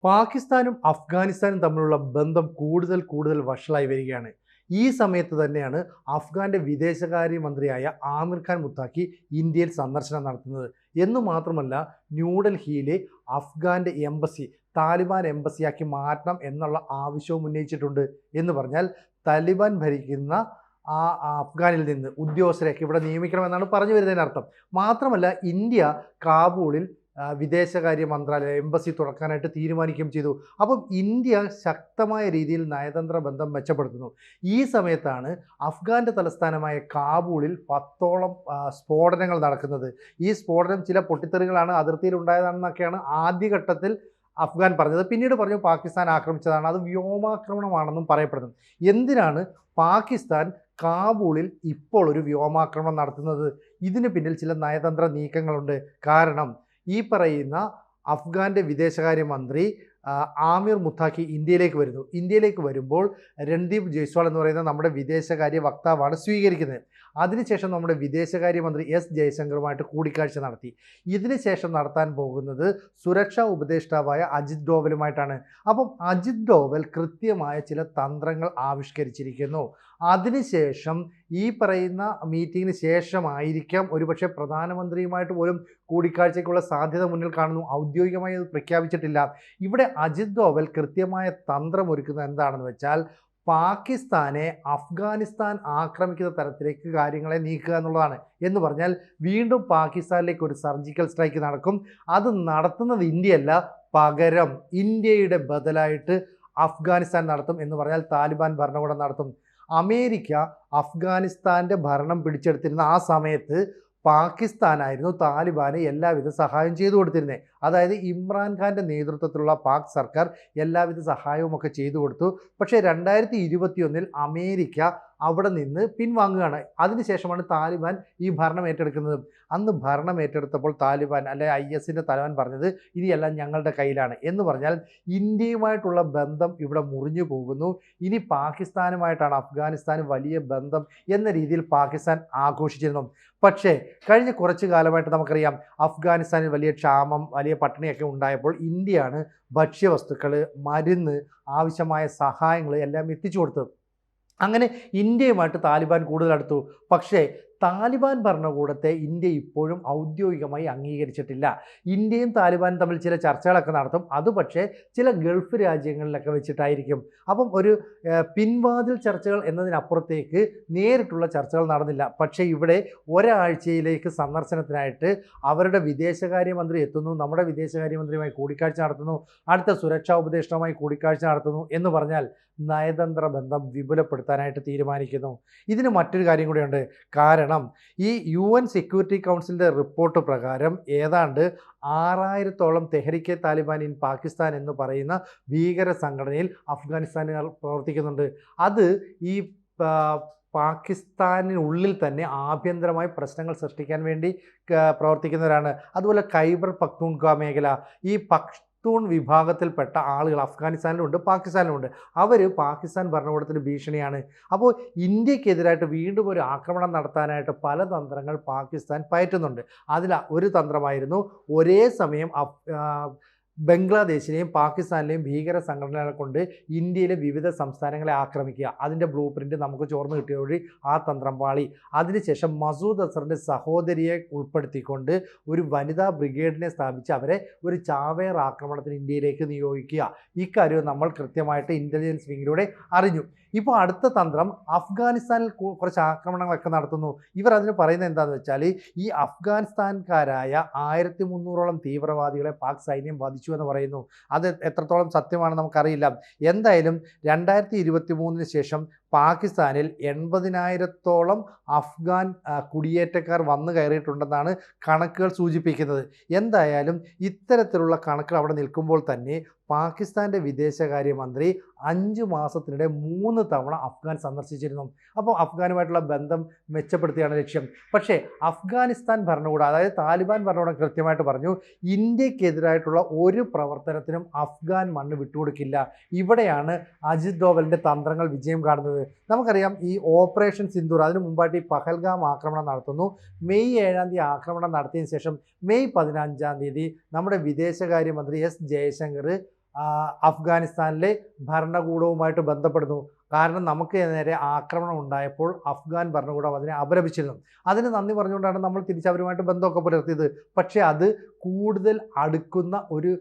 പാകിസ്ഥാനും അഫ്ഗാനിസ്ഥാനും തമ്മിലുള്ള ബന്ധം കൂടുതൽ കൂടുതൽ വഷളായി വരികയാണ്. ഈ സമയത്ത് തന്നെയാണ് അഫ്ഗാന്റെ വിദേശകാര്യമന്ത്രിയായ ആമിർ ഖാൻ മുത്താഖി ഇന്ത്യയിൽ സന്ദർശനം നടത്തുന്നത്. എന്നു മാത്രമല്ല, ന്യൂഡൽഹിയിലെ അഫ്ഗാന്റെ എംബസി താലിബാൻ എംബസിയാക്കി മാറ്റണം എന്നുള്ള ആവശ്യവും ഉന്നയിച്ചിട്ടുണ്ട്. എന്ന് പറഞ്ഞാൽ താലിബാൻ ഭരിക്കുന്ന ആ അഫ്ഗാനിൽ നിന്ന് ഉദ്യോഗസ്ഥരെയൊക്കെ ഇവിടെ നിയമിക്കണമെന്നാണ് പറഞ്ഞു വരുന്നതിനർത്ഥം. മാത്രമല്ല, ഇന്ത്യ കാബൂളിൽ വിദേശകാര്യ മന്ത്രാലയം എംബസി തുറക്കാനായിട്ട് തീരുമാനിക്കുകയും ചെയ്തു. അപ്പം ഇന്ത്യ ശക്തമായ രീതിയിൽ നയതന്ത്ര ബന്ധം മെച്ചപ്പെടുത്തുന്നു. ഈ സമയത്താണ് അഫ്ഗാന്റെ തലസ്ഥാനമായ കാബൂളിൽ 10ഓളം സ്ഫോടനങ്ങൾ നടക്കുന്നത്. ഈ സ്ഫോടനം ചില പൊട്ടിത്തെറികളാണ് അതിർത്തിയിൽ ഉണ്ടായതാണെന്നൊക്കെയാണ് ആദ്യഘട്ടത്തിൽ അഫ്ഗാൻ പറഞ്ഞത്. പിന്നീട് പറഞ്ഞു പാകിസ്ഥാൻ ആക്രമിച്ചതാണ്, അത് വ്യോമാക്രമണമാണെന്നും പറയപ്പെടുന്നു. എന്തിനാണ് പാകിസ്ഥാൻ കാബൂളിൽ ഇപ്പോൾ ഒരു വ്യോമാക്രമണം നടത്തുന്നത്? ഇതിന് പിന്നിൽ ചില നയതന്ത്ര നീക്കങ്ങളുണ്ട്. കാരണം ഈ പറയുന്ന അഫ്ഗാന്റെ വിദേശകാര്യമന്ത്രി ആമിർ മുത്താഖി ഇന്ത്യയിലേക്ക് വരുമ്പോൾ രൺദീപ് ജയ്സ്വാൾ എന്ന് പറയുന്ന നമ്മുടെ വിദേശകാര്യ വക്താവാണ് സ്വീകരിക്കുന്നത്. അതിനുശേഷം നമ്മുടെ വിദേശകാര്യമന്ത്രി എസ് ജയശങ്കറുമായിട്ട് കൂടിക്കാഴ്ച നടത്തി. ഇതിനുശേഷം നടത്താൻ പോകുന്നത് സുരക്ഷാ ഉപദേഷ്ടാവായ അജിത് ഡോവലുമായിട്ടാണ്. അപ്പം അജിത് ഡോവൽ കൃത്യമായ ചില തന്ത്രങ്ങൾ ആവിഷ്കരിച്ചിരിക്കുന്നു. അതിനുശേഷം ഈ പറയുന്ന മീറ്റിങ്ങിന് ശേഷമായിരിക്കാം ഒരുപക്ഷെ പ്രധാനമന്ത്രിയുമായിട്ട് പോലും കൂടിക്കാഴ്ചയ്ക്കുള്ള സാധ്യത മുന്നിൽ കാണുന്നു. ഔദ്യോഗികമായി അത് പ്രഖ്യാപിച്ചിട്ടില്ല. ഇവിടെ അജിത് ഡോവൽ കൃത്യമായ തന്ത്രമൊരുക്കുന്നത് എന്താണെന്ന് വെച്ചാൽ, പാകിസ്ഥാനെ അഫ്ഗാനിസ്ഥാൻ ആക്രമിക്കുന്ന തരത്തിലേക്ക് കാര്യങ്ങളെ നീക്കുക എന്നുള്ളതാണ്. എന്ന് പറഞ്ഞാൽ വീണ്ടും പാകിസ്ഥാനിലേക്ക് ഒരു സർജിക്കൽ സ്ട്രൈക്ക് നടക്കും. അത് നടത്തുന്നത് ഇന്ത്യയല്ല, പകരം ഇന്ത്യയുടെ ബദലായിട്ട് അഫ്ഗാനിസ്ഥാൻ നടത്തും. എന്ന് പറഞ്ഞാൽ താലിബാൻ ഭരണകൂടം നടത്തും. അമേരിക്ക അഫ്ഗാനിസ്ഥാൻ്റെ ഭരണം പിടിച്ചെടുത്തിരുന്ന ആ സമയത്ത് പാകിസ്ഥാനായിരുന്നു താലിബാന് എല്ലാവിധ സഹായം ചെയ്തു കൊടുത്തിരുന്നത്. അതായത് ഇമ്രാൻഖാൻ്റെ നേതൃത്വത്തിലുള്ള പാക് സർക്കാർ എല്ലാവിധ സഹായവും ഒക്കെ ചെയ്തു കൊടുത്തു. പക്ഷേ 2021 അമേരിക്ക അവിടെ നിന്ന് പിൻവാങ്ങുകയാണ്. അതിനുശേഷമാണ് താലിബാൻ ഈ ഭരണം ഏറ്റെടുക്കുന്നത്. അന്ന് ഭരണം ഏറ്റെടുത്തപ്പോൾ താലിബാൻ IS തലവൻ പറഞ്ഞത് ഇനിയെല്ലാം ഞങ്ങളുടെ കയ്യിലാണ്. എന്ന് പറഞ്ഞാൽ ഇന്ത്യയുമായിട്ടുള്ള ബന്ധം ഇവിടെ മുറിഞ്ഞു പോകുന്നു. ഇനി പാകിസ്ഥാനുമായിട്ടാണ് അഫ്ഗാനിസ്ഥാന് വലിയ ബന്ധം എന്ന രീതിയിൽ പാകിസ്ഥാൻ ആഘോഷിച്ചിരുന്നു. പക്ഷേ കഴിഞ്ഞ കുറച്ചു കാലമായിട്ട് നമുക്കറിയാം, അഫ്ഗാനിസ്ഥാനിൽ വലിയ ക്ഷാമം, വലിയ പട്ടിണിയൊക്കെ ഉണ്ടായപ്പോൾ ഇന്ത്യയാണ് ഭക്ഷ്യവസ്തുക്കൾ, മരുന്ന്, ആവശ്യമായ സഹായങ്ങൾ എല്ലാം എത്തിച്ചു കൊടുത്തത്. അങ്ങനെ ഇന്ത്യയുമായിട്ട് താലിബാൻ കൂടുതൽ അടുത്തു. പക്ഷേ താലിബാൻ ഭരണകൂടത്തെ ഇന്ത്യ ഇപ്പോഴും ഔദ്യോഗികമായി അംഗീകരിച്ചിട്ടില്ല. ഇന്ത്യയും താലിബാനും തമ്മിൽ ചില ചർച്ചകളൊക്കെ നടത്തും. അത് പക്ഷേ ചില ഗൾഫ് രാജ്യങ്ങളിലൊക്കെ വെച്ചിട്ടായിരിക്കും. അപ്പം ഒരു പിൻവാതിൽ ചർച്ചകൾ എന്നതിനപ്പുറത്തേക്ക് നേരിട്ടുള്ള ചർച്ചകൾ നടന്നില്ല. പക്ഷേ ഇവിടെ ഒരാഴ്ചയിലേക്ക് സന്ദർശനത്തിനായിട്ട് അവരുടെ വിദേശകാര്യമന്ത്രി എത്തുന്നു, നമ്മുടെ വിദേശകാര്യമന്ത്രിയുമായി കൂടിക്കാഴ്ച നടത്തുന്നു, അടുത്ത സുരക്ഷാ ഉപദേഷ്ടാവുമായി കൂടിക്കാഴ്ച നടത്തുന്നു. എന്ന് പറഞ്ഞാൽ നയതന്ത്ര ബന്ധം വിപുലപ്പെടുത്താനായിട്ട് തീരുമാനിക്കുന്നു. ഇതിന് മറ്റൊരു കാര്യം കൂടിയുണ്ട്. കാരണം ഈ UN സെക്യൂരിറ്റി കൗൺസിലിൻ്റെ റിപ്പോർട്ട് പ്രകാരം ഏതാണ്ട് 6000ഓളം തെഹ്രിക്കെ താലിബാൻ ഇൻ പാകിസ്ഥാൻ എന്ന് പറയുന്ന ഭീകര സംഘടനയിൽ അഫ്ഗാനിസ്ഥാനുകാർ പ്രവർത്തിക്കുന്നുണ്ട്. അത് ഈ പാകിസ്ഥാനിനുള്ളിൽ തന്നെ ആഭ്യന്തരമായി പ്രശ്നങ്ങൾ സൃഷ്ടിക്കാൻ വേണ്ടി പ്രവർത്തിക്കുന്നവരാണ്. അതുപോലെ ഖൈബർ പഖ്തൂൺഖ്വ മേഖല, ഈ പഖ്തൂൺ വിഭാഗത്തിൽപ്പെട്ട ആളുകൾ അഫ്ഗാനിസ്ഥാനിലുണ്ട്, പാകിസ്ഥാനിലുമുണ്ട്. അവർ പാകിസ്ഥാൻ ഭരണകൂടത്തിന് ഭീഷണിയാണ്. അപ്പോൾ ഇന്ത്യക്കെതിരായിട്ട് വീണ്ടും ഒരു ആക്രമണം നടത്താനായിട്ട് പല തന്ത്രങ്ങൾ പാകിസ്ഥാൻ പയറ്റുന്നുണ്ട്. അതിൽ ഒരു തന്ത്രമായിരുന്നു ഒരേ സമയം ബംഗ്ലാദേശിലെയും പാകിസ്ഥാനിലെയും ഭീകര സംഘടനകളെ കൊണ്ട് ഇന്ത്യയിലെ വിവിധ സംസ്ഥാനങ്ങളെ ആക്രമിക്കുക. അതിൻ്റെ ബ്ലൂ പ്രിൻ്റ് നമുക്ക് ചോർന്ന് കിട്ടിയതോടെ ആ തന്ത്രം പാളി. അതിനുശേഷം മസൂദ് അസറിൻ്റെ സഹോദരിയെ ഉൾപ്പെടുത്തിക്കൊണ്ട് ഒരു വനിതാ ബ്രിഗേഡിനെ സ്ഥാപിച്ച് അവരെ ഒരു ചാവേർ ആക്രമണത്തിന് ഇന്ത്യയിലേക്ക് നിയോഗിക്കുക. ഇക്കാര്യം നമ്മൾ കൃത്യമായിട്ട് ഇൻ്റലിജൻസ് വിങ്ങിലൂടെ അറിഞ്ഞു. ഇപ്പോൾ അടുത്ത തന്ത്രം അഫ്ഗാനിസ്ഥാനിൽ കുറച്ച് ആക്രമണങ്ങളൊക്കെ നടത്തുന്നു. ഇവർ അതിന് പറയുന്നത് എന്താണെന്ന് വെച്ചാൽ, ഈ അഫ്ഗാനിസ്ഥാൻകാരായ 1300ഓളം തീവ്രവാദികളെ പാക് സൈന്യം വധിച്ചു എന്ന് പറയുന്നു. അത് എത്രത്തോളം സത്യമാണെന്ന് നമുക്കറിയില്ല. എന്തായാലും 2023 ശേഷം പാകിസ്ഥാനിൽ 80,000ഓളം അഫ്ഗാൻ കുടിയേറ്റക്കാർ വന്നു കയറിയിട്ടുണ്ടെന്നാണ് കണക്കുകൾ സൂചിപ്പിക്കുന്നത്. എന്തായാലും ഇത്തരത്തിലുള്ള കണക്കുകൾ അവിടെ നിൽക്കുമ്പോൾ തന്നെ പാകിസ്ഥാൻ്റെ വിദേശകാര്യമന്ത്രി 5 മാസത്തിനിടെ 3 തവണ അഫ്ഗാൻ സന്ദർശിച്ചിരുന്നു. അപ്പോൾ അഫ്ഗാനുമായിട്ടുള്ള ബന്ധം മെച്ചപ്പെടുത്തിയാണ് ലക്ഷ്യം. പക്ഷേ അഫ്ഗാനിസ്ഥാൻ ഭരണകൂടം, അതായത് താലിബാൻ ഭരണകൂടം കൃത്യമായിട്ട് പറഞ്ഞു, ഇന്ത്യക്കെതിരായിട്ടുള്ള ഒരു പ്രവർത്തനത്തിനും അഫ്ഗാൻ മണ്ണ് വിട്ടുകൊടുക്കില്ല. ഇവിടെയാണ് അജിത് ഡോവലിൻ്റെ തന്ത്രങ്ങൾ വിജയം കാണുന്നത്. നമുക്കറിയാം, ഈ ഓപ്പറേഷൻ സിന്ദൂർ, അതിനു മുമ്പായിട്ട് ഈ പഹൽഗാം ആക്രമണം നടത്തുന്നു. മെയ് 7 ആക്രമണം നടത്തിയതിന് ശേഷം മെയ് 15 നമ്മുടെ വിദേശകാര്യമന്ത്രി എസ് ജയശങ്കർ അഫ്ഗാനിസ്ഥാനിലെ ഭരണകൂടവുമായിട്ട് ബന്ധപ്പെടുന്നു. കാരണം നമുക്ക് നേരെ ആക്രമണം ഉണ്ടായപ്പോൾ അഫ്ഗാൻ ഭരണകൂടം അതിനെ അപലപിച്ചിരുന്നു. അതിന് നന്ദി പറഞ്ഞുകൊണ്ടാണ് നമ്മൾ തിരിച്ചവരുമായിട്ട് ബന്ധമൊക്കെ പുലർത്തിയത്. പക്ഷേ അത് കൂടുതൽ അടുക്കുന്ന ഒരു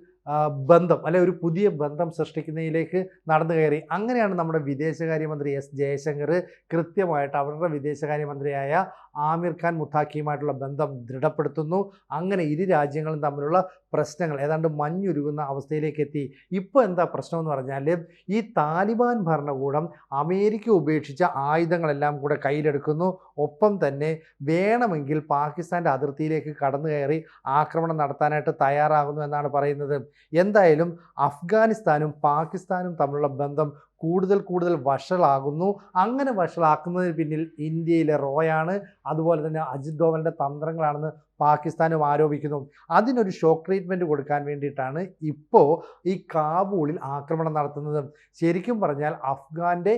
ബന്ധം അല്ലെ ഒരു പുതിയ ബന്ധം സൃഷ്ടിക്കുന്നതിലേക്ക് നടന്നു കയറി. അങ്ങനെയാണ് നമ്മുടെ വിദേശകാര്യമന്ത്രി എസ് ജയശങ്കർ കൃത്യമായിട്ട് അവരുടെ വിദേശകാര്യമന്ത്രിയായ ആമിർ ഖാൻ മുത്താഖിയുമായിട്ടുള്ള ബന്ധം ദൃഢപ്പെടുത്തുന്നു. അങ്ങനെ ഇരു രാജ്യങ്ങളും തമ്മിലുള്ള പ്രശ്നങ്ങൾ ഏതാണ്ട് മഞ്ഞുരുകുന്ന അവസ്ഥയിലേക്ക് എത്തി. ഇപ്പോൾ എന്താ പ്രശ്നമെന്ന് പറഞ്ഞാൽ ഈ താലിബാൻ ഭരണകൂടം അമേരിക്ക ഉപേക്ഷിച്ച ആയുധങ്ങളെല്ലാം കൂടെ കയ്യിലെടുക്കുന്നു. ഒപ്പം തന്നെ വേണമെങ്കിൽ പാകിസ്ഥാൻ്റെ അതിർത്തിയിലേക്ക് കടന്നു കയറി ആക്രമണം നടത്താനായിട്ട് തയ്യാറാകുന്നു എന്നാണ് പറയുന്നത്. എന്തായാലും അഫ്ഗാനിസ്ഥാനും പാകിസ്ഥാനും തമ്മിലുള്ള ബന്ധം കൂടുതൽ വഷളാകുന്നു. അങ്ങനെ വഷളാക്കുന്നതിന് പിന്നിൽ ഇന്ത്യയിലെ റോയാണ്, അതുപോലെ തന്നെ അജിത് ഡോവലിൻ്റെ തന്ത്രങ്ങളാണെന്ന് പാകിസ്ഥാനും ആരോപിക്കുന്നു. അതിനൊരു ഷോക്ക് ട്രീറ്റ്മെൻറ്റ് കൊടുക്കാൻ വേണ്ടിയിട്ടാണ് ഇപ്പോൾ ഈ കാബൂളിൽ ആക്രമണം നടത്തുന്നത്. ശരിക്കും പറഞ്ഞാൽ അഫ്ഗാൻ്റെ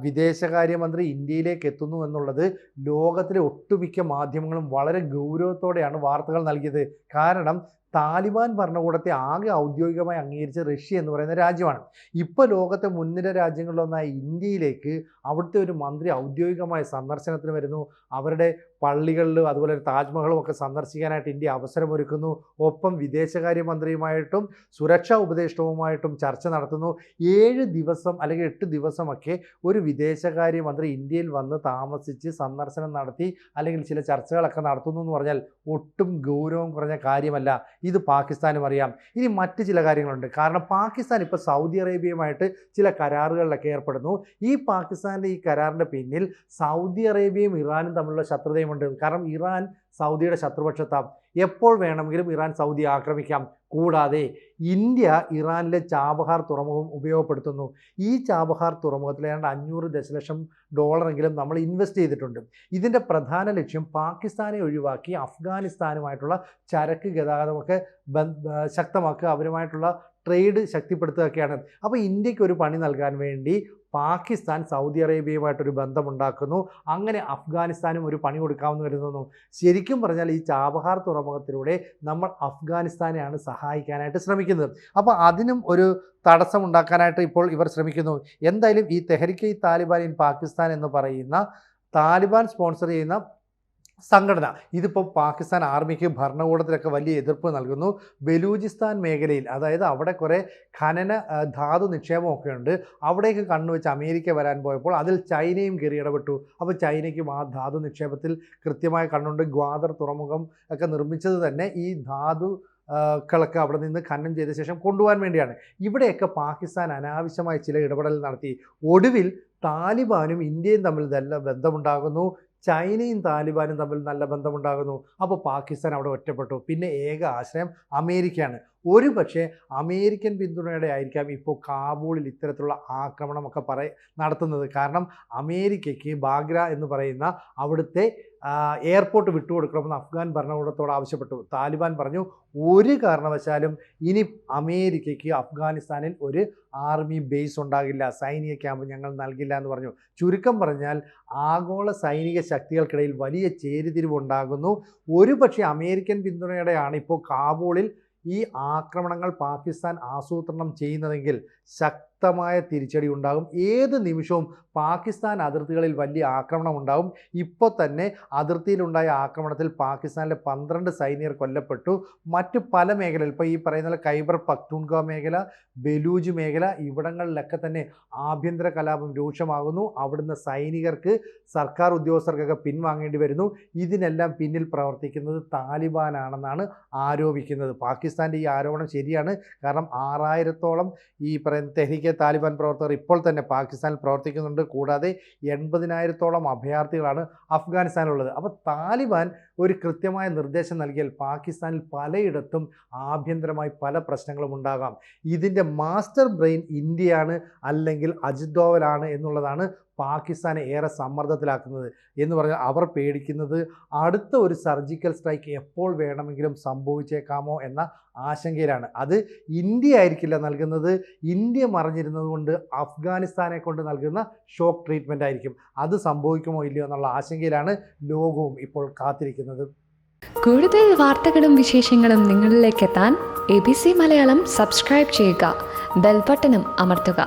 വിദേശകാര്യമന്ത്രി ഇന്ത്യയിലേക്ക് എത്തുന്നു എന്നുള്ളത് ലോകത്തിലെ ഒട്ടുമിക്ക മാധ്യമങ്ങളും വളരെ ഗൗരവത്തോടെയാണ് വാർത്തകൾ നൽകിയത്. കാരണം താലിബാൻ ഭരണകൂടത്തെ ആകെ ഔദ്യോഗികമായി അംഗീകരിച്ച റഷ്യ എന്ന് പറയുന്ന രാജ്യമാണ്. ഇപ്പോൾ ലോകത്തെ മുൻനിര രാജ്യങ്ങളിലൊന്നായ ഇന്ത്യയിലേക്ക് അവിടുത്തെ ഒരു മന്ത്രി ഔദ്യോഗികമായ സന്ദർശനത്തിന് വരുന്നു. അവരുടെ പള്ളികളിലും അതുപോലെ താജ്മഹലും ഒക്കെ സന്ദർശിക്കാനായിട്ട് ഇന്ത്യ അവസരമൊരുക്കുന്നു. ഒപ്പം വിദേശകാര്യമന്ത്രിയുമായിട്ടും സുരക്ഷാ ഉപദേഷ്ടാവുമായിട്ടും ചർച്ച നടത്തുന്നു. 7 ദിവസം അല്ലെങ്കിൽ 8 ദിവസമൊക്കെ ഒരു വിദേശകാര്യമന്ത്രി ഇന്ത്യയിൽ വന്ന് താമസിച്ച് സന്ദർശനം നടത്തി അല്ലെങ്കിൽ ചില ചർച്ചകളൊക്കെ നടത്തുന്നു എന്ന് പറഞ്ഞാൽ ഒട്ടും ഗൗരവം കുറഞ്ഞ കാര്യമല്ല. ഇത് പാകിസ്ഥാനും അറിയാം. ഇനി മറ്റ് ചില കാര്യങ്ങളുണ്ട്. കാരണം പാകിസ്ഥാൻ ഇപ്പോൾ സൗദി അറേബ്യയുമായിട്ട് ചില കരാറുകളിലൊക്കെ ഏർപ്പെടുന്നു. ഈ പാകിസ്ഥാൻ്റെ ഈ കരാറിൻ്റെ പിന്നിൽ സൗദി അറേബ്യയും ഇറാനും തമ്മിലുള്ള ശത്രുതയുമുണ്ട്. കാരണം ഇറാൻ സൗദിയുടെ ശത്രുപക്ഷത്താം. എപ്പോൾ വേണമെങ്കിലും ഇറാൻ സൗദിയെ ആക്രമിക്കാം. കൂടാതെ ഇന്ത്യ ഇറാനിലെ ചാബഹാർ തുറമുഖം ഉപയോഗപ്പെടുത്തുന്നു. ഈ ചാബഹാർ തുറമുഖത്തിൽ ഏതാണ്ട് $500 ദശലക്ഷം നമ്മൾ ഇൻവെസ്റ്റ് ചെയ്തിട്ടുണ്ട്. ഇതിൻ്റെ പ്രധാന ലക്ഷ്യം പാകിസ്ഥാനെ ഒഴിവാക്കി അഫ്ഗാനിസ്ഥാനുമായിട്ടുള്ള ചരക്ക് ഗതാഗതമൊക്കെ ശക്തമാക്കുക, അവരുമായിട്ടുള്ള ട്രേഡ് ശക്തിപ്പെടുത്തുകയൊക്കെയാണ്. അപ്പോൾ ഇന്ത്യക്ക് ഒരു പണി നൽകാൻ വേണ്ടി പാകിസ്ഥാൻ സൗദി അറേബ്യയുമായിട്ടൊരു ബന്ധമുണ്ടാക്കുന്നു. അങ്ങനെ അഫ്ഗാനിസ്ഥാനും ഒരു പണി കൊടുക്കാമെന്ന് കരുതുന്നു. ശരിക്കും പറഞ്ഞാൽ ഈ ചാബഹാർ തുറമുഖത്തിലൂടെ നമ്മൾ അഫ്ഗാനിസ്ഥാനെയാണ് സഹായിക്കാനായിട്ട് ശ്രമിക്കുന്നത്. അപ്പോൾ അതിനും ഒരു തടസ്സമുണ്ടാക്കാനായിട്ട് ഇപ്പോൾ ഇവർ ശ്രമിക്കുന്നു. എന്തായാലും ഈ തെഹരിക്കെ താലിബാൻ ഇൻ പാകിസ്ഥാൻ എന്ന് പറയുന്ന താലിബാൻ സ്പോൺസർ ചെയ്യുന്ന സംഘടന ഇതിപ്പോൾ പാകിസ്ഥാൻ ആർമിക്ക് ഭരണകൂടത്തിലൊക്കെ വലിയ എതിർപ്പ് നൽകുന്നു. ബലൂചിസ്ഥാൻ മേഖലയിൽ, അതായത് അവിടെ കുറേ ധാതു നിക്ഷേപമൊക്കെ ഉണ്ട്. അവിടേക്ക് കണ്ണുവെച്ച് അമേരിക്ക വരാൻ പോയപ്പോൾ അതിൽ ചൈനയും കയറി ഇടപെട്ടു. അപ്പോൾ ചൈനയ്ക്കും ആ ധാതു നിക്ഷേപത്തിൽ കൃത്യമായ കണ്ണുണ്ട്. ഗ്വാദർ തുറമുഖം ഒക്കെ നിർമ്മിച്ചത് തന്നെ ഈ ധാതുക്കളൊക്കെ അവിടെ നിന്ന് ഖനനം ചെയ്ത ശേഷം കൊണ്ടുപോകാൻ വേണ്ടിയാണ്. ഇവിടെയൊക്കെ പാകിസ്ഥാൻ അനാവശ്യമായ ചില ഇടപെടൽ നടത്തി. ഒടുവിൽ താലിബാനും ഇന്ത്യയും തമ്മിൽ നല്ല ബന്ധമുണ്ടാകുന്നു. ചൈനയും താലിബാനും തമ്മിൽ നല്ല ബന്ധമുണ്ടാകുന്നു. അപ്പോൾ പാകിസ്ഥാൻ അവിടെ ഒറ്റപ്പെട്ടു. പിന്നെ ഏക ആശ്രയം അമേരിക്കയാണ്. ഒരു പക്ഷേ അമേരിക്കൻ പിന്തുണയുടെ ആയിരിക്കാം ഇപ്പോൾ കാബൂളിൽ ഇത്തരത്തിലുള്ള ആക്രമണമൊക്കെ നടത്തുന്നത്. കാരണം അമേരിക്കയ്ക്ക് ബാഗ്ര എന്ന് പറയുന്ന അവിടുത്തെ എയർപോർട്ട് വിട്ടുകൊടുക്കണമെന്ന് അഫ്ഗാൻ ഭരണകൂടത്തോട് ആവശ്യപ്പെട്ടു. താലിബാൻ പറഞ്ഞു ഒരു കാരണവശാലും ഇനി അമേരിക്കയ്ക്ക് അഫ്ഗാനിസ്ഥാനിൽ ഒരു ആർമി ബേസ് ഉണ്ടാകില്ല, സൈനിക ക്യാമ്പ് ഞങ്ങൾ നൽകില്ല എന്ന് പറഞ്ഞു. ചുരുക്കം പറഞ്ഞാൽ ആഗോള സൈനിക ശക്തികൾക്കിടയിൽ വലിയ ചേരിതിരിവുണ്ടാകുന്നു. ഒരു പക്ഷേ അമേരിക്കൻ പിന്തുണയോടെയാണ് ഇപ്പോൾ കാബൂളിൽ ഈ ആക്രമണങ്ങൾ പാകിസ്ഥാൻ ആസൂത്രണം ചെയ്യുന്നതെങ്കിൽ ശക്തമായ തിരിച്ചടി ഉണ്ടാകും. ഏത് നിമിഷവും പാകിസ്ഥാൻ അതിർത്തികളിൽ വലിയ ആക്രമണം ഉണ്ടാകും. ഇപ്പോൾ തന്നെ അതിർത്തിയിലുണ്ടായ ആക്രമണത്തിൽ പാകിസ്ഥാനിലെ 12 സൈനികർ കൊല്ലപ്പെട്ടു. മറ്റ് പല മേഖലയിൽ ഇപ്പോൾ ഈ പറയുന്ന ഖൈബർ പഖ്തൂൺഖ്വ മേഖല, ബലൂജ് മേഖല, ഇവിടങ്ങളിലൊക്കെ തന്നെ ആഭ്യന്തര കലാപം രൂക്ഷമാകുന്നു. അവിടുന്ന് സൈനികർക്ക്, സർക്കാർ ഉദ്യോഗസ്ഥർക്കൊക്കെ പിൻവാങ്ങേണ്ടി വരുന്നു. ഇതിനെല്ലാം പിന്നിൽ പ്രവർത്തിക്കുന്നത് താലിബാനാണെന്നാണ് ആരോപിക്കുന്നത്. പാകിസ്ഥാൻ്റെ ഈ ആരോപണം ശരിയാണ്. കാരണം 6000-ഓളം ഈ പറയുന്ന തെഹ്രീക്കെ താലിബാൻ പ്രവർത്തകർ ഇപ്പോൾ തന്നെ പാകിസ്ഥാനിൽ പ്രവർത്തിക്കുന്നുണ്ട്. കൂടാതെ 80,000-ഓളം അഭയാർത്ഥികളാണ് അഫ്ഗാനിസ്ഥാനിലുള്ളത്. അപ്പോൾ താലിബാൻ ഒരു കൃത്യമായ നിർദ്ദേശം നൽകിയാൽ പാകിസ്ഥാനിൽ പലയിടത്തും ആഭ്യന്തരമായി പല പ്രശ്നങ്ങളും ഉണ്ടാകാം. ഇതിൻ്റെ മാസ്റ്റർ ബ്രെയിൻ ഇന്ത്യയാണ് അല്ലെങ്കിൽ അജിത് ഡോവലാണ് എന്നുള്ളതാണ് പാകിസ്ഥാനെ ഏറെ സമ്മർദ്ദത്തിലാക്കുന്നത്. എന്ന് പറഞ്ഞാൽ അവർ പേടിക്കുന്നത് അടുത്ത ഒരു സർജിക്കൽ സ്ട്രൈക്ക് എപ്പോൾ വേണമെങ്കിലും സംഭവിച്ചേക്കാമോ എന്ന ആശങ്കയിലാണ്. അത് ഇന്ത്യ ആയിരിക്കില്ല നൽകുന്നത്. ഇന്ത്യ മറിഞ്ഞിരുന്നത് കൊണ്ട് അഫ്ഗാനിസ്ഥാനെ കൊണ്ട് നൽകുന്ന ഷോക്ക് ട്രീറ്റ്മെൻ്റ് ആയിരിക്കും. അത് സംഭവിക്കുമോ ഇല്ലയോ എന്നുള്ള ആശങ്കയിലാണ് ലോകവും ഇപ്പോൾ കാത്തിരിക്കുന്നത്. കൂടുതൽ വാർത്തകളും വിശേഷങ്ങളും നിങ്ങളിലേക്ക് എത്താൻ ABC മലയാളം സബ്സ്ക്രൈബ് ചെയ്യുക, ബെൽബട്ടനും അമർത്തുക.